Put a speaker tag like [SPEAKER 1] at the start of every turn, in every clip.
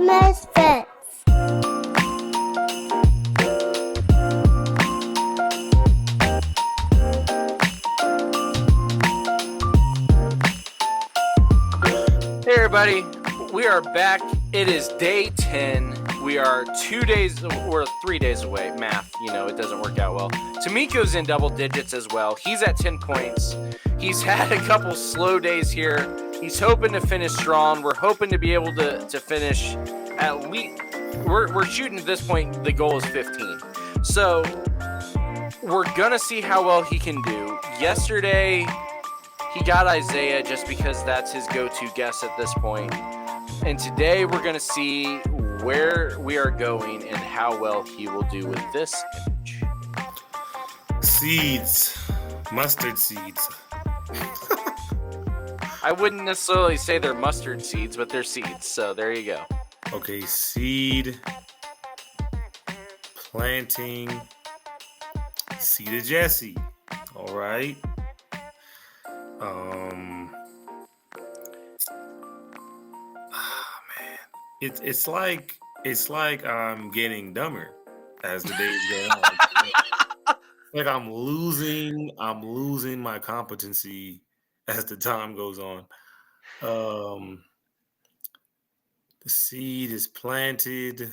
[SPEAKER 1] Misfits.
[SPEAKER 2] Hey everybody, we are back. It is day 10. We are 2 days or 3 days away. Math, it doesn't work out well. Tameko's in double digits as well. He's at 10 points. He's had a couple slow days here. He's hoping to finish strong. We're hoping to be able to finish at least. We're shooting at this point. The goal is 15. So we're gonna see how well he can do. Yesterday, he got Isaiah just because that's his go-to guess at this point. And today we're going to see where we are going and how well he will do with this image.
[SPEAKER 3] Seeds. Mustard seeds.
[SPEAKER 2] I wouldn't necessarily say they're mustard seeds, but they're seeds. So there you go.
[SPEAKER 3] Okay, seed. Planting. Seed of Jesse. All right. Man, it's like I'm getting dumber as the days go on. Like I'm losing my competency as the time goes on. The seed is planted,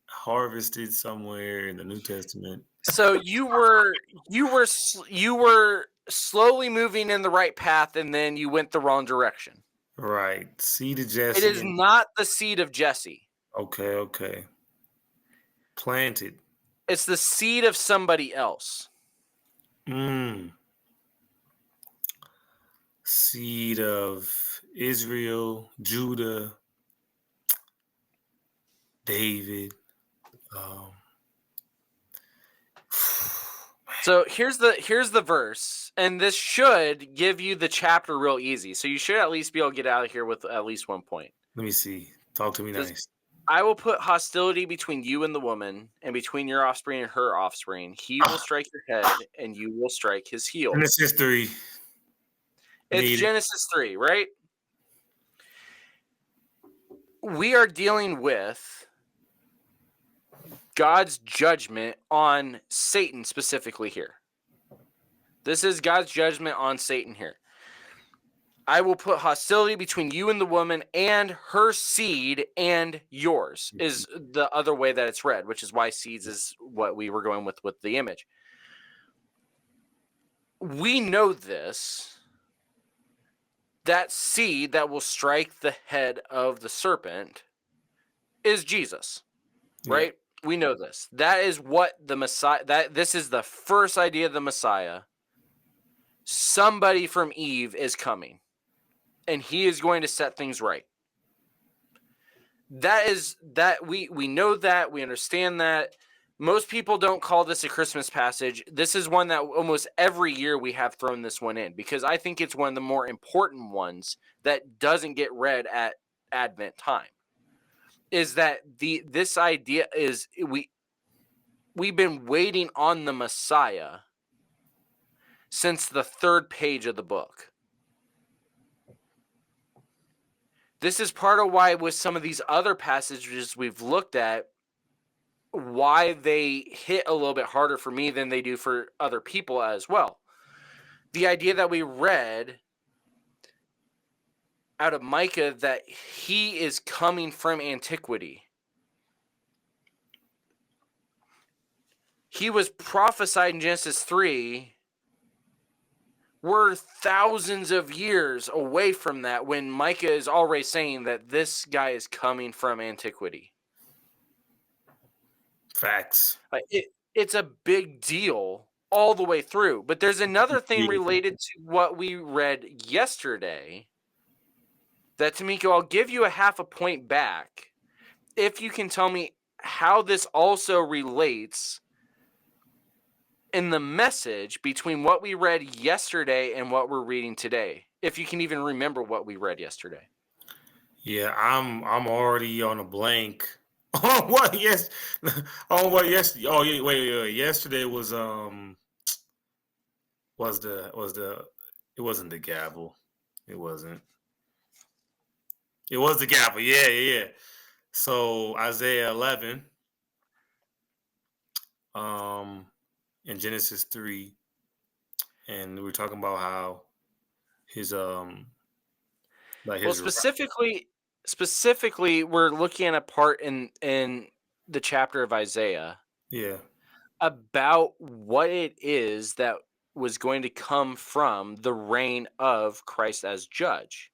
[SPEAKER 3] harvested somewhere in the New Testament.
[SPEAKER 2] So you were slowly moving in the right path, and then you went the wrong direction.
[SPEAKER 3] Right, seed of Jesse.
[SPEAKER 2] It is not the seed of Jesse.
[SPEAKER 3] Okay. Planted.
[SPEAKER 2] It's the seed of somebody else.
[SPEAKER 3] Seed of Israel, Judah, David.
[SPEAKER 2] So here's the verse, and this should give you the chapter real easy. So you should at least be able to get out of here with at least 1 point.
[SPEAKER 3] Let me see. Talk to me nice.
[SPEAKER 2] I will put hostility between you and the woman, and between your offspring and her offspring. He will strike your head, and you will strike his heel.
[SPEAKER 3] Genesis 3.
[SPEAKER 2] It's Genesis 3, right? We are dealing with God's judgment on Satan specifically here. This is God's judgment on Satan here. I will put hostility between you and the woman and her seed and yours is the other way that it's read, which is why seeds is what we were going with the image. We know this, that seed that will strike the head of the serpent is Jesus, right? Yeah. We know this. That is what the Messiah, this is the first idea of the Messiah. Somebody from Eve is coming, and he is going to set things right. We know that, we understand that. Most people don't call this a Christmas passage. This is one that almost every year we have thrown this one in because I think it's one of the more important ones that doesn't get read at Advent time. Is that this idea is we've been waiting on the Messiah since the third page of the book. This is part of why with some of these other passages we've looked at, why they hit a little bit harder for me than they do for other people as well. The idea that we read out of Micah that he is coming from antiquity. He was prophesied in Genesis 3. We're thousands of years away from that when Micah is already saying that this guy is coming from antiquity.
[SPEAKER 3] Facts.
[SPEAKER 2] It's a big deal all the way through. But there's another thing related to what we read yesterday that, Temeko, I'll give you a half a point back if you can tell me how this also relates in the message between what we read yesterday and what we're reading today. If you can even remember what we read yesterday.
[SPEAKER 3] Yeah, I'm already on a blank. Oh, what? Yes. Oh, what? Yes. Oh, yeah. Wait. Yesterday was the. It wasn't the gavel. It wasn't. It was the gavel. Yeah, yeah, yeah. So Isaiah 11, um, in Genesis 3, and we were talking about how his like
[SPEAKER 2] Well,
[SPEAKER 3] his
[SPEAKER 2] specifically, we're looking at a part in the chapter of Isaiah
[SPEAKER 3] yeah.
[SPEAKER 2] about what it is that was going to come from the reign of Christ as judge.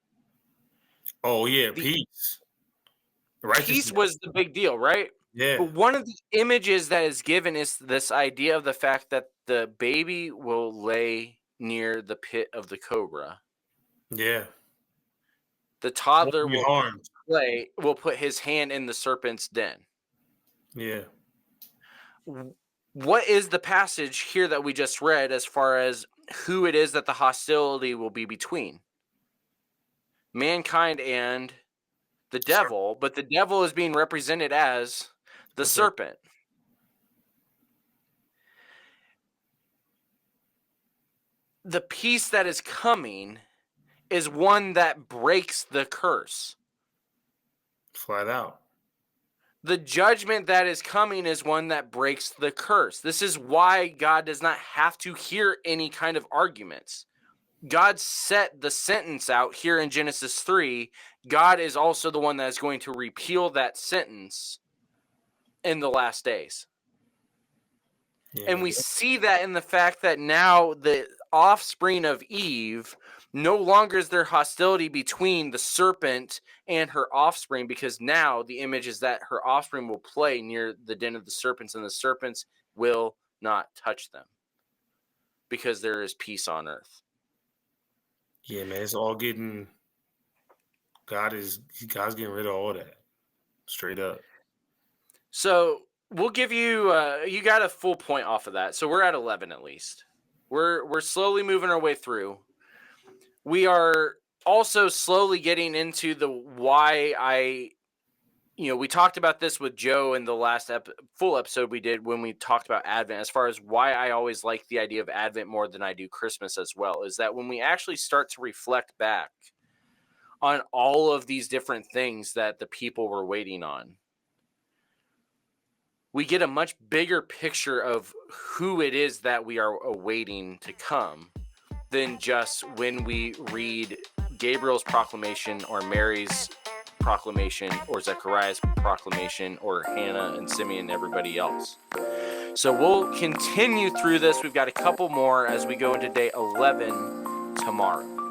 [SPEAKER 3] Oh yeah,
[SPEAKER 2] The
[SPEAKER 3] peace,
[SPEAKER 2] peace
[SPEAKER 3] righteousness.
[SPEAKER 2] was the big deal, right?
[SPEAKER 3] Yeah,
[SPEAKER 2] But one of the images that is given is this idea of the fact that the baby will lay near the pit of the cobra.
[SPEAKER 3] yeah.
[SPEAKER 2] The
[SPEAKER 3] Won't
[SPEAKER 2] toddler
[SPEAKER 3] be harmed.
[SPEAKER 2] will put his hand in the serpent's den.
[SPEAKER 3] Yeah,
[SPEAKER 2] What is the passage here that we just read as far as who it is that the hostility will be between? Mankind and the devil, but the devil is being represented as the
[SPEAKER 3] that's it.
[SPEAKER 2] serpent. The peace that is coming is one that breaks the curse.
[SPEAKER 3] Flat out.
[SPEAKER 2] The judgment that is coming is one that breaks the curse. This is why God does not have to hear any kind of arguments. God set the sentence out here in Genesis 3. God is also the one that is going to repeal that sentence in the last days.
[SPEAKER 3] Yeah,
[SPEAKER 2] And we see that in the fact that now the offspring of Eve, no longer is there hostility between the serpent and her offspring, because now the image is that her offspring will play near the den of the serpents, and the serpents will not touch them because there is peace on earth.
[SPEAKER 3] yeah, man. It's all getting. God's getting rid of all that. Straight up.
[SPEAKER 2] So we'll give you you got a full point off of that. So we're at 11 at least. We're slowly moving our way through. We are also slowly getting into the why we talked about this with Joe in the last full episode we did when we talked about Advent, as far as why I always like the idea of Advent more than I do Christmas as well, is that when we actually start to reflect back on all of these different things that the people were waiting on, we get a much bigger picture of who it is that we are awaiting to come than just when we read Gabriel's proclamation or Mary's proclamation or Zechariah's proclamation or Hannah and Simeon and everybody else. So we'll continue through this. We've got a couple more as we go into day 11 tomorrow.